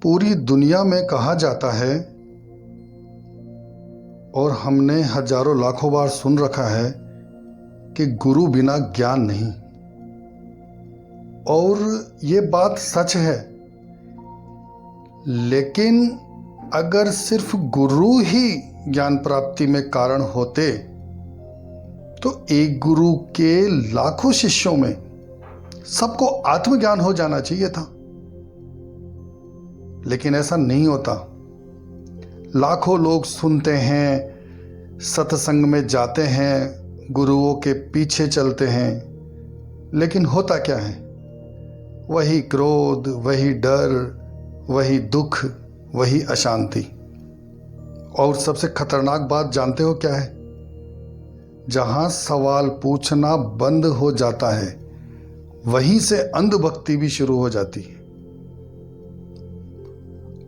पूरी दुनिया में कहा जाता है और हमने हजारों लाखों बार सुन रखा है कि गुरु बिना ज्ञान नहीं। और ये बात सच है, लेकिन अगर सिर्फ गुरु ही ज्ञान प्राप्ति में कारण होते तो एक गुरु के लाखों शिष्यों में सबको आत्मज्ञान हो जाना चाहिए था। लेकिन ऐसा नहीं होता। लाखों लोग सुनते हैं, सत्संग में जाते हैं, गुरुओं के पीछे चलते हैं, लेकिन होता क्या है? वही क्रोध, वही डर, वही दुख, वही अशांति। और सबसे खतरनाक बात जानते हो क्या है? जहां सवाल पूछना बंद हो जाता है वहीं से अंधभक्ति भी शुरू हो जाती है।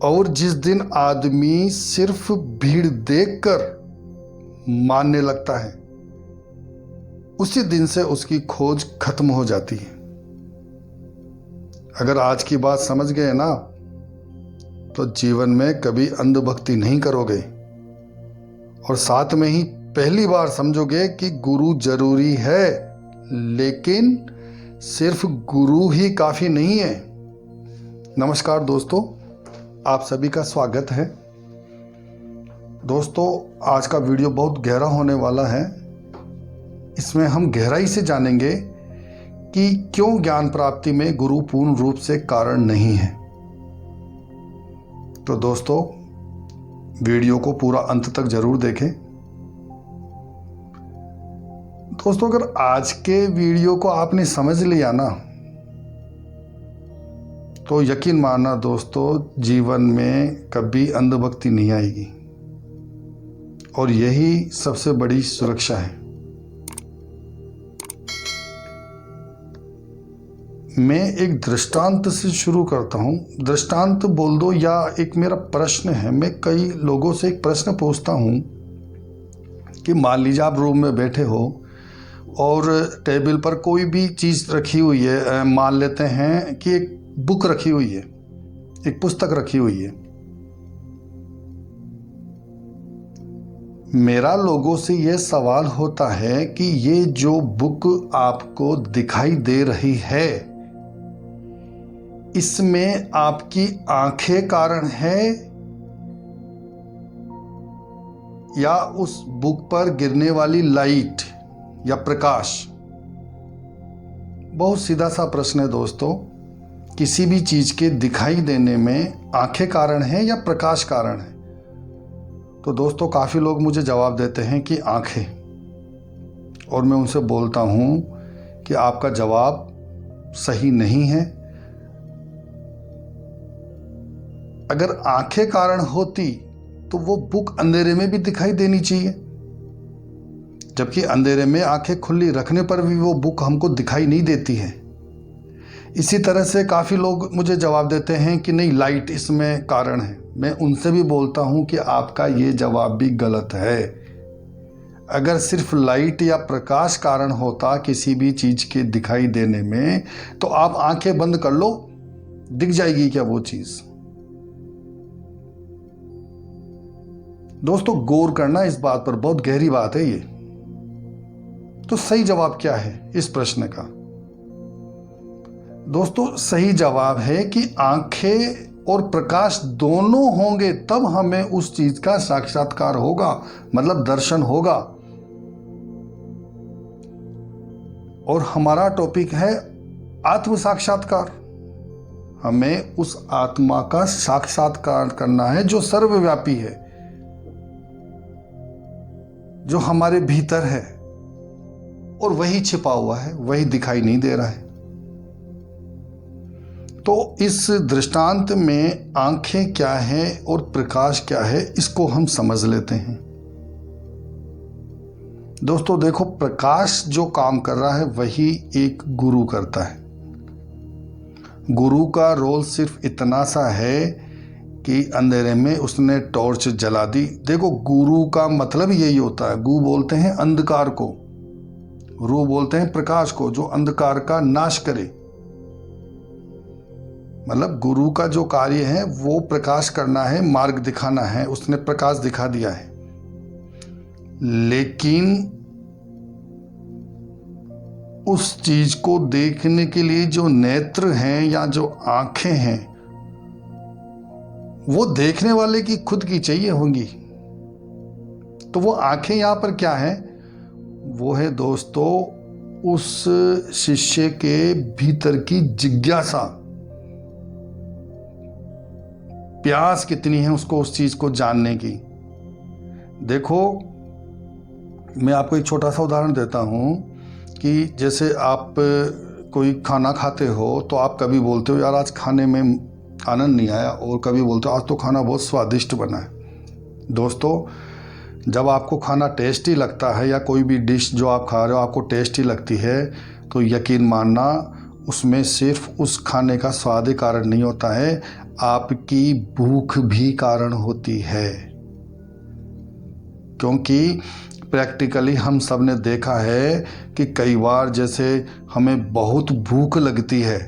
और जिस दिन आदमी सिर्फ भीड़ देखकर मानने लगता है, उसी दिन से उसकी खोज खत्म हो जाती है। अगर आज की बात समझ गए ना, तो जीवन में कभी अंधभक्ति नहीं करोगे। और साथ में ही पहली बार समझोगे कि गुरु जरूरी है, लेकिन सिर्फ गुरु ही काफी नहीं है। नमस्कार दोस्तों, आप सभी का स्वागत है। दोस्तों, आज का वीडियो बहुत गहरा होने वाला है। इसमें हम गहराई से जानेंगे कि क्यों ज्ञान प्राप्ति में गुरु पूर्ण रूप से कारण नहीं है। तो दोस्तों, वीडियो को पूरा अंत तक जरूर देखें। दोस्तों, अगर आज के वीडियो को आपने समझ लिया ना, तो यकीन मानना दोस्तों, जीवन में कभी अंधभक्ति नहीं आएगी। और यही सबसे बड़ी सुरक्षा है। मैं एक दृष्टांत से शुरू करता हूं। दृष्टांत बोल दो या एक मेरा प्रश्न है। मैं कई लोगों से एक प्रश्न पूछता हूं कि मान लीजिए आप रूम में बैठे हो और टेबल पर कोई भी चीज़ रखी हुई है। मान लेते हैं कि एक बुक रखी हुई है, एक पुस्तक रखी हुई है। मेरा लोगों से यह सवाल होता है कि ये जो बुक आपको दिखाई दे रही है, इसमें आपकी आंखें कारण है या उस बुक पर गिरने वाली लाइट या प्रकाश? बहुत सीधा सा प्रश्न है दोस्तों। किसी भी चीज के दिखाई देने में आंखें कारण है या प्रकाश कारण है? तो दोस्तों, काफी लोग मुझे जवाब देते हैं कि आंखें। और मैं उनसे बोलता हूं कि आपका जवाब सही नहीं है। अगर आंखें कारण होती तो वो बुक अंधेरे में भी दिखाई देनी चाहिए, जबकि अंधेरे में आंखें खुली रखने पर भी वो बुक हमको दिखाई नहीं देती है। इसी तरह से काफ़ी लोग मुझे जवाब देते हैं कि नहीं, लाइट इसमें कारण है। मैं उनसे भी बोलता हूं कि आपका ये जवाब भी गलत है। अगर सिर्फ लाइट या प्रकाश कारण होता किसी भी चीज़ के दिखाई देने में, तो आप आंखें बंद कर लो, दिख जाएगी क्या वो चीज़? दोस्तों, गौर करना इस बात पर, बहुत गहरी बात है ये। तो सही जवाब क्या है इस प्रश्न का? दोस्तों, सही जवाब है कि आंखें और प्रकाश दोनों होंगे तब हमें उस चीज का साक्षात्कार होगा, मतलब दर्शन होगा। और हमारा टॉपिक है आत्म साक्षात्कार। हमें उस आत्मा का साक्षात्कार करना है जो सर्वव्यापी है, जो हमारे भीतर है और वही छिपा हुआ है, वही दिखाई नहीं दे रहा है। तो इस दृष्टांत में आंखें क्या है और प्रकाश क्या है, इसको हम समझ लेते हैं। दोस्तों देखो, प्रकाश जो काम कर रहा है वही एक गुरु करता है। गुरु का रोल सिर्फ इतना सा है कि अंधेरे में उसने टॉर्च जला दी। देखो, गुरु का मतलब यही होता है। गु बोलते हैं अंधकार को, रू बोलते हैं प्रकाश को, जो अंधकार का नाश करे। मतलब गुरु का जो कार्य है वो प्रकाश करना है, मार्ग दिखाना है, उसने प्रकाश दिखा दिया है। लेकिन उस चीज को देखने के लिए जो नेत्र हैं या जो आंखें हैं, वो देखने वाले की खुद की चाहिए होंगी। तो वो आंखें यहां पर क्या है? वो है दोस्तों उस शिष्य के भीतर की जिज्ञासा, प्यास कितनी है उसको उस चीज को जानने की। देखो, मैं आपको एक छोटा सा उदाहरण देता हूं कि जैसे आप कोई खाना खाते हो तो आप कभी बोलते हो यार आज खाने में आनंद नहीं आया, और कभी बोलते हो आज तो खाना बहुत स्वादिष्ट बना है। दोस्तों, जब आपको खाना टेस्टी लगता है या कोई भी डिश जो आप खा रहे हो आपको टेस्टी लगती है, तो यकीन मानना उसमें सिर्फ उस खाने का स्वाद ही कारण नहीं होता है, आपकी भूख भी कारण होती है। क्योंकि प्रैक्टिकली हम सब ने देखा है कि कई बार जैसे हमें बहुत भूख लगती है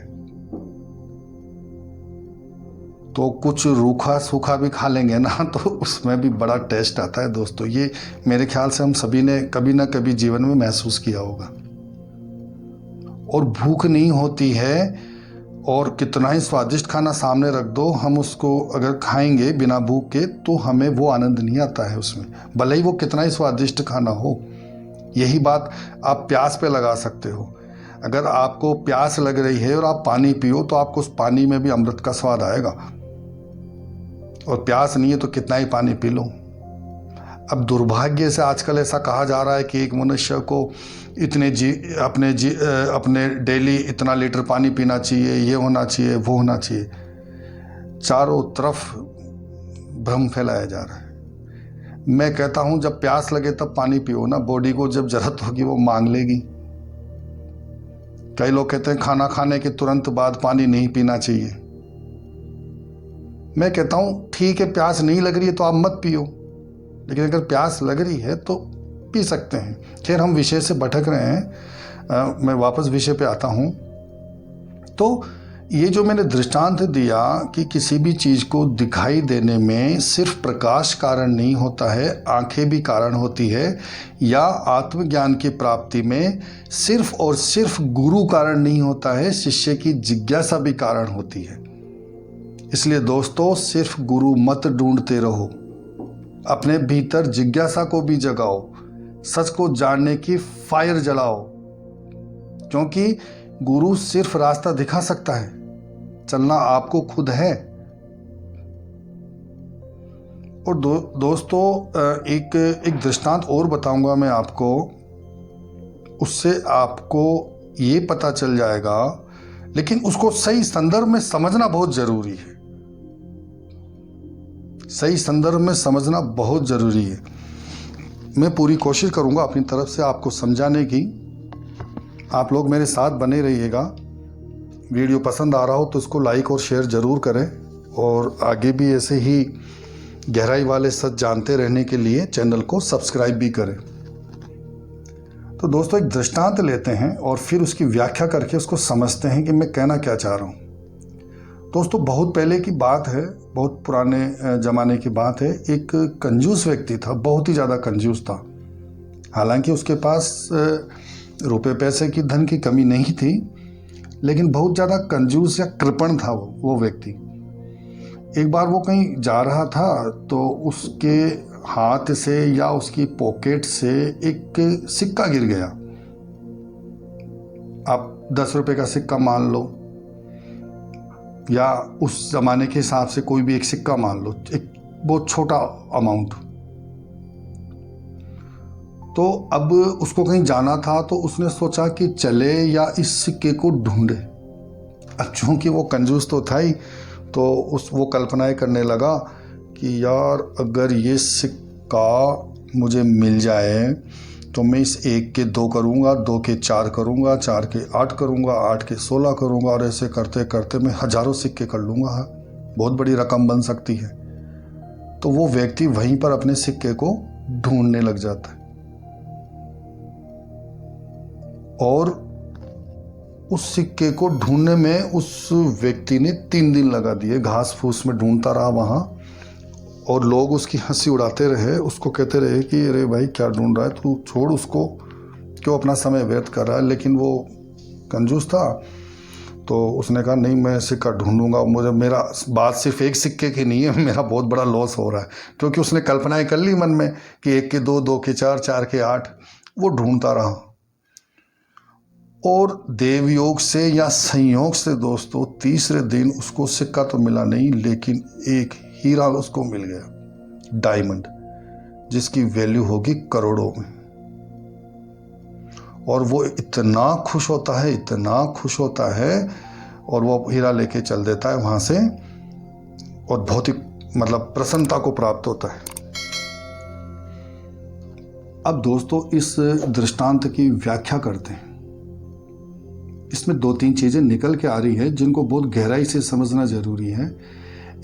तो कुछ रूखा सूखा भी खा लेंगे ना, तो उसमें भी बड़ा टेस्ट आता है दोस्तों। ये मेरे ख्याल से हम सभी ने कभी ना कभी जीवन में महसूस किया होगा। और भूख नहीं होती है और कितना ही स्वादिष्ट खाना सामने रख दो, हम उसको अगर खाएंगे बिना भूख के तो हमें वो आनंद नहीं आता है उसमें, भले ही वो कितना ही स्वादिष्ट खाना हो। यही बात आप प्यास पे लगा सकते हो। अगर आपको प्यास लग रही है और आप पानी पियो तो आपको उस पानी में भी अमृत का स्वाद आएगा, और प्यास नहीं है तो कितना ही पानी पी लो। अब दुर्भाग्य से आजकल ऐसा कहा जा रहा है कि एक मनुष्य को अपने डेली इतना लीटर पानी पीना चाहिए, ये होना चाहिए, वो होना चाहिए। चारों तरफ भ्रम फैलाया जा रहा है। मैं कहता हूं जब प्यास लगे तब पानी पियो ना, बॉडी को जब जरूरत होगी वो मांग लेगी। कई लोग कहते हैं खाना खाने के तुरंत बाद पानी नहीं पीना चाहिए। मैं कहता हूं ठीक है, प्यास नहीं लग रही है तो आप मत पियो, लेकिन अगर प्यास लग रही है तो पी सकते हैं। खैर हम विषय से भटक रहे हैं, मैं वापस विषय पे आता हूं। तो ये जो मैंने दृष्टांत दिया कि किसी भी चीज को दिखाई देने में सिर्फ प्रकाश कारण नहीं होता है, आंखें भी कारण होती है, या आत्मज्ञान की प्राप्ति में सिर्फ और सिर्फ गुरु कारण नहीं होता है, शिष्य की जिज्ञासा भी कारण होती है। इसलिए दोस्तों सिर्फ गुरु मत ढूंढते रहो, अपने भीतर जिज्ञासा को भी जगाओ, सच को जानने की फायर जलाओ। क्योंकि गुरु सिर्फ रास्ता दिखा सकता है, चलना आपको खुद है। और दोस्तों एक दृष्टांत और बताऊंगा मैं आपको, उससे आपको ये पता चल जाएगा, लेकिन उसको सही संदर्भ में समझना बहुत जरूरी है। सही संदर्भ में समझना बहुत जरूरी है। मैं पूरी कोशिश करूंगा अपनी तरफ से आपको समझाने की। आप लोग मेरे साथ बने रहिएगा। वीडियो पसंद आ रहा हो तो इसको लाइक और शेयर ज़रूर करें, और आगे भी ऐसे ही गहराई वाले सच जानते रहने के लिए चैनल को सब्सक्राइब भी करें। तो दोस्तों एक दृष्टांत लेते हैं और फिर उसकी व्याख्या करके उसको समझते हैं कि मैं कहना क्या चाह रहा हूँ। दोस्तों बहुत पहले की बात है, बहुत पुराने ज़माने की बात है। एक कंजूस व्यक्ति था, बहुत ही ज़्यादा कंजूस था। हालांकि उसके पास रुपए पैसे की धन की कमी नहीं थी, लेकिन बहुत ज़्यादा कंजूस या कृपण था वो व्यक्ति। एक बार वो कहीं जा रहा था तो उसके हाथ से या उसकी पॉकेट से एक सिक्का गिर गया। आप 10 रुपए का सिक्का मान लो, या उस ज़माने के हिसाब से कोई भी एक सिक्का मान लो, एक बहुत छोटा अमाउंट। तो अब उसको कहीं जाना था तो उसने सोचा कि चले या इस सिक्के को ढूंढे। अब चूंकि वो कंजूस तो था ही, तो वो कल्पनाएं करने लगा कि यार अगर ये सिक्का मुझे मिल जाए तो मैं इस 1 के 2 करूँगा, 2 के 4 करूँगा, 4 के 8 करूँगा, 8 के 16 करूँगा, और ऐसे करते करते मैं हजारों सिक्के कर लूँगा। बहुत बड़ी रकम बन सकती है। तो वो व्यक्ति वहीं पर अपने सिक्के को ढूंढने लग जाता है, और उस सिक्के को ढूंढने में उस व्यक्ति ने 3 दिन लगा दिए, घास फूस में ढूंढता रहा वहाँ, और लोग उसकी हंसी उड़ाते रहे, उसको कहते रहे कि अरे भाई क्या ढूंढ रहा है तू, छोड़ उसको, क्यों अपना समय व्यर्थ कर रहा है। लेकिन वो कंजूस था, तो उसने कहा नहीं मैं सिक्का ढूंढूंगा, मुझे, मेरा बात सिर्फ एक सिक्के की नहीं है, मेरा बहुत बड़ा लॉस हो रहा है। क्योंकि उसने कल्पनाएं कर ली मन में कि 1 के 2, 2 के 4, 4 के 8। वो ढूंढता रहा, और देवयोग से या संयोग से दोस्तों तीसरे दिन उसको सिक्का तो मिला नहीं, लेकिन एक हीरा उसको मिल गया, डायमंड, जिसकी वैल्यू होगी करोड़ों में। और वो इतना खुश होता है, इतना खुश होता है, और वो हीरा लेके चल देता है वहाँ से, और बहुत ही मतलब प्रसन्नता को प्राप्त होता है। अब दोस्तों इस दृष्टांत की व्याख्या करते हैं। इसमें 2-3 चीज़ें निकल के आ रही है जिनको बहुत गहराई से समझना ज़रूरी है।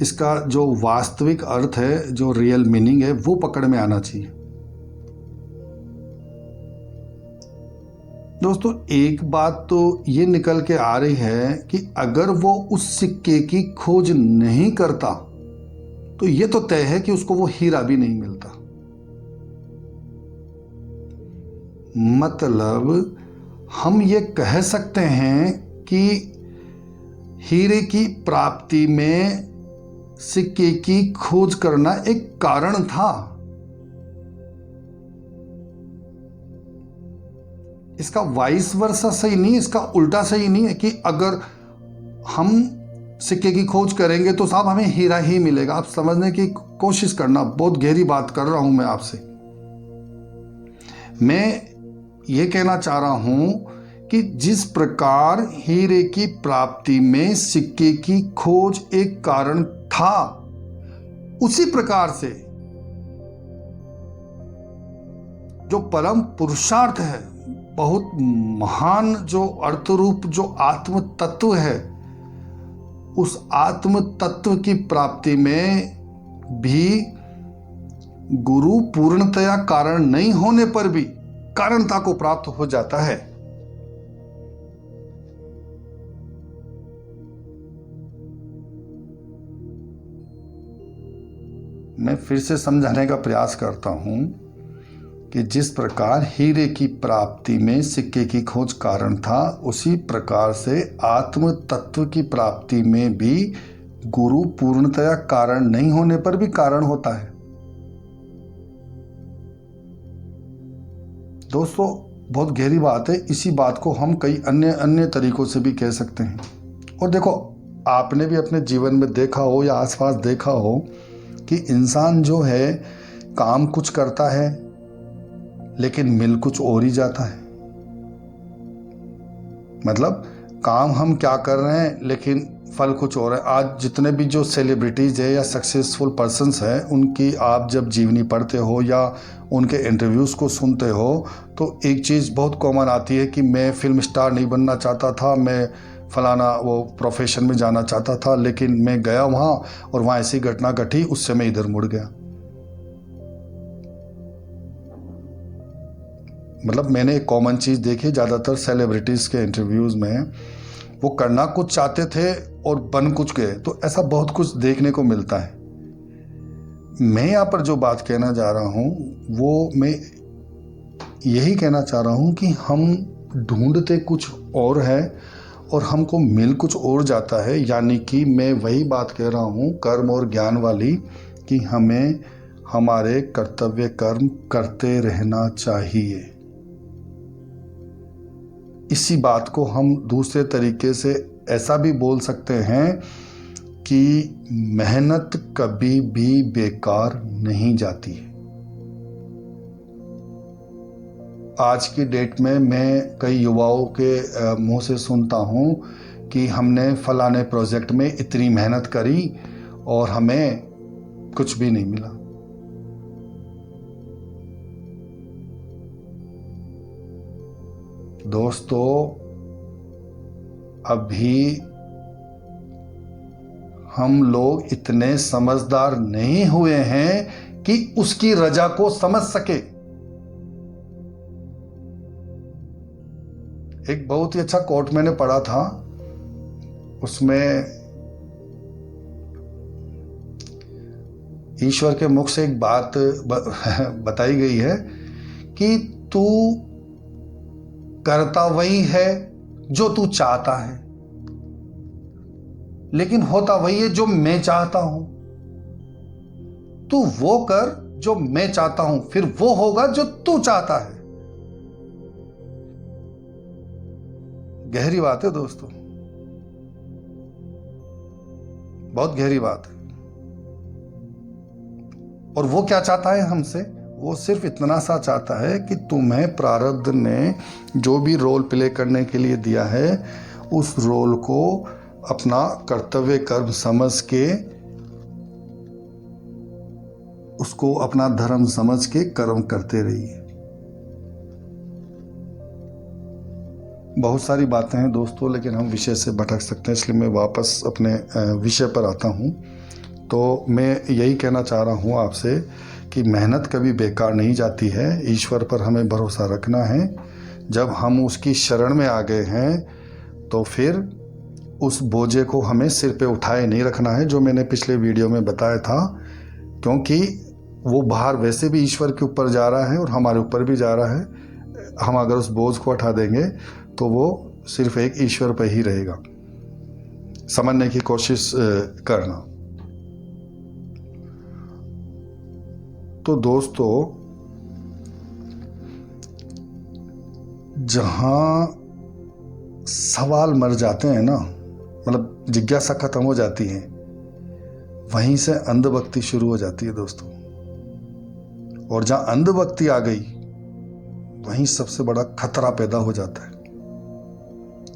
इसका जो वास्तविक अर्थ है, जो रियल मीनिंग है, वो पकड़ में आना चाहिए। दोस्तों एक बात तो ये निकल के आ रही है कि अगर वो उस सिक्के की खोज नहीं करता तो ये तो तय है कि उसको वो हीरा भी नहीं मिलता। मतलब हम ये कह सकते हैं कि हीरे की प्राप्ति में सिक्के की खोज करना एक कारण था। इसका वाइस वर्सा सही नहीं, इसका उल्टा सही नहीं है कि अगर हम सिक्के की खोज करेंगे तो साहब हमें हीरा ही मिलेगा। आप समझने की कोशिश करना, बहुत गहरी बात कर रहा हूं मैं आपसे। मैं ये कहना चाह रहा हूं कि जिस प्रकार हीरे की प्राप्ति में सिक्के की खोज एक कारण था, उसी प्रकार से जो परम पुरुषार्थ है, बहुत महान जो अर्थ रूप जो आत्म तत्व है, उस आत्म तत्व की प्राप्ति में भी गुरु पूर्णतया कारण नहीं होने पर भी कारणता को प्राप्त हो जाता है। मैं फिर से समझाने का प्रयास करता हूं कि जिस प्रकार हीरे की प्राप्ति में सिक्के की खोज कारण था, उसी प्रकार से आत्म तत्व की प्राप्ति में भी गुरु पूर्णतया कारण नहीं होने पर भी कारण होता है। दोस्तों बहुत गहरी बात है। इसी बात को हम कई अन्य तरीकों से भी कह सकते हैं। और देखो, आपने भी अपने जीवन में देखा हो या आसपास देखा हो कि इंसान जो है काम कुछ करता है लेकिन मिल कुछ और ही जाता है। मतलब काम हम क्या कर रहे हैं लेकिन फल कुछ और है। आज जितने भी जो सेलिब्रिटीज़ है या सक्सेसफुल पर्सन्स हैं, उनकी आप जब जीवनी पढ़ते हो या उनके इंटरव्यूज़ को सुनते हो तो एक चीज़ बहुत कॉमन आती है कि मैं फिल्म स्टार नहीं बनना चाहता था, मैं फलाना वो प्रोफेशन में जाना चाहता था, लेकिन मैं गया वहाँ और वहाँ ऐसी घटना घटी, उससे मैं इधर मुड़ गया। मतलब मैंने एक कॉमन चीज़ देखी ज़्यादातर सेलिब्रिटीज़ के इंटरव्यूज़ में, वो करना कुछ चाहते थे और बन कुछ गए। तो ऐसा बहुत कुछ देखने को मिलता है। मैं यहाँ पर जो बात कहना चाह रहा हूँ वो मैं यही कहना चाह रहा हूँ कि हम ढूंढते कुछ और है और हमको मिल कुछ और जाता है। यानी कि मैं वही बात कह रहा हूँ कर्म और ज्ञान वाली, कि हमें हमारे कर्तव्य कर्म करते रहना चाहिए। इसी बात को हम दूसरे तरीके से ऐसा भी बोल सकते हैं कि मेहनत कभी भी बेकार नहीं जाती है। आज की डेट में मैं कई युवाओं के मुंह से सुनता हूं कि हमने फलाने प्रोजेक्ट में इतनी मेहनत करी और हमें कुछ भी नहीं मिला। दोस्तों अभी हम लोग इतने समझदार नहीं हुए हैं कि उसकी रजा को समझ सके। एक बहुत ही अच्छा कोट मैंने पढ़ा था, उसमें ईश्वर के मुख से एक बात बताई गई है कि तू करता वही है जो तू चाहता है, लेकिन होता वही है जो मैं चाहता हूं। तू वो कर जो मैं चाहता हूं, फिर वो होगा जो तू चाहता है। गहरी बात है दोस्तों, बहुत गहरी बात है। और वो क्या चाहता है हमसे? वो सिर्फ इतना सा चाहता है कि तुम्हें प्रारब्ध ने जो भी रोल प्ले करने के लिए दिया है, उस रोल को अपना कर्तव्य कर्म समझ के, उसको अपना धर्म समझ के कर्म करते रहिए। बहुत सारी बातें हैं दोस्तों, लेकिन हम विषय से भटक सकते हैं, इसलिए मैं वापस अपने विषय पर आता हूँ। तो मैं यही कहना चाह रहा हूँ आपसे कि मेहनत कभी बेकार नहीं जाती है। ईश्वर पर हमें भरोसा रखना है। जब हम उसकी शरण में आ गए हैं तो फिर उस बोझे को हमें सिर पे उठाए नहीं रखना है, जो मैंने पिछले वीडियो में बताया था, क्योंकि वो भार वैसे भी ईश्वर के ऊपर जा रहा है और हमारे ऊपर भी जा रहा है। हम अगर उस बोझ को उठा देंगे तो वो सिर्फ एक ईश्वर पर ही रहेगा। समझने की कोशिश करना। तो दोस्तों, जहां सवाल मर जाते हैं ना, मतलब जिज्ञासा खत्म हो जाती है, वहीं से अंधभक्ति शुरू हो जाती है दोस्तों। और जहां अंधभक्ति आ गई, वहीं सबसे बड़ा खतरा पैदा हो जाता है।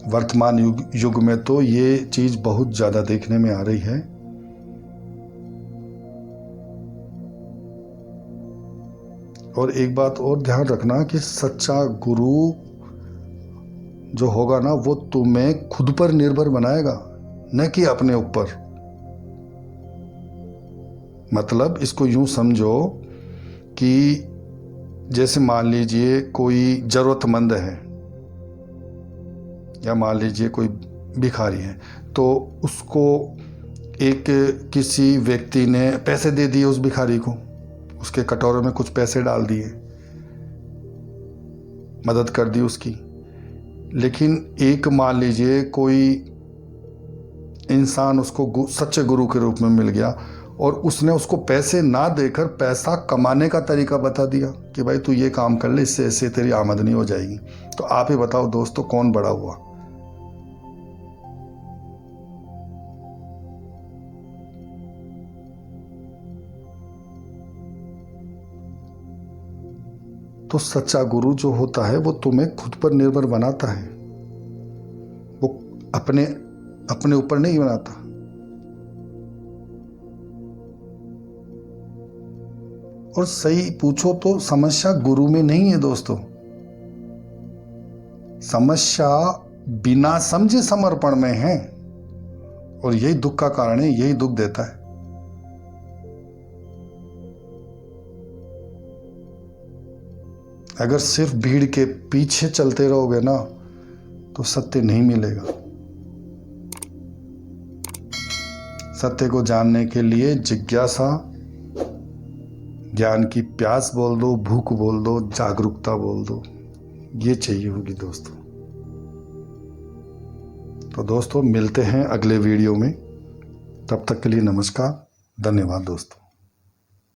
वर्तमान युग में तो ये चीज बहुत ज्यादा देखने में आ रही है। और एक बात और ध्यान रखना कि सच्चा गुरु जो होगा ना, वो तुम्हें खुद पर निर्भर बनाएगा, न कि अपने ऊपर। मतलब इसको यूं समझो कि जैसे मान लीजिए कोई जरूरतमंद है, या मान लीजिए कोई भिखारी है, तो उसको एक किसी व्यक्ति ने पैसे दे दिए उस भिखारी को, उसके कटोरे में कुछ पैसे डाल दिए, मदद कर दी उसकी। लेकिन एक मान लीजिए कोई इंसान उसको सच्चे गुरु के रूप में मिल गया और उसने उसको पैसे ना देकर पैसा कमाने का तरीका बता दिया कि भाई तू ये काम कर ले, इससे ऐसे तेरी आमदनी हो जाएगी। तो आप ही बताओ दोस्तों, कौन बड़ा हुआ? तो सच्चा गुरु जो होता है वो तुम्हें खुद पर निर्भर बनाता है, वो अपने ऊपर नहीं बनाता। और सही पूछो तो समस्या गुरु में नहीं है दोस्तों, समस्या बिना समझे समर्पण में है। और यही दुख का कारण है, यही दुख देता है। अगर सिर्फ भीड़ के पीछे चलते रहोगे ना, तो सत्य नहीं मिलेगा। सत्य को जानने के लिए जिज्ञासा, ज्ञान की प्यास बोल दो, भूख बोल दो, जागरूकता बोल दो, ये चाहिए होगी दोस्तों। तो दोस्तों, मिलते हैं अगले वीडियो में। तब तक के लिए नमस्कार, धन्यवाद दोस्तों।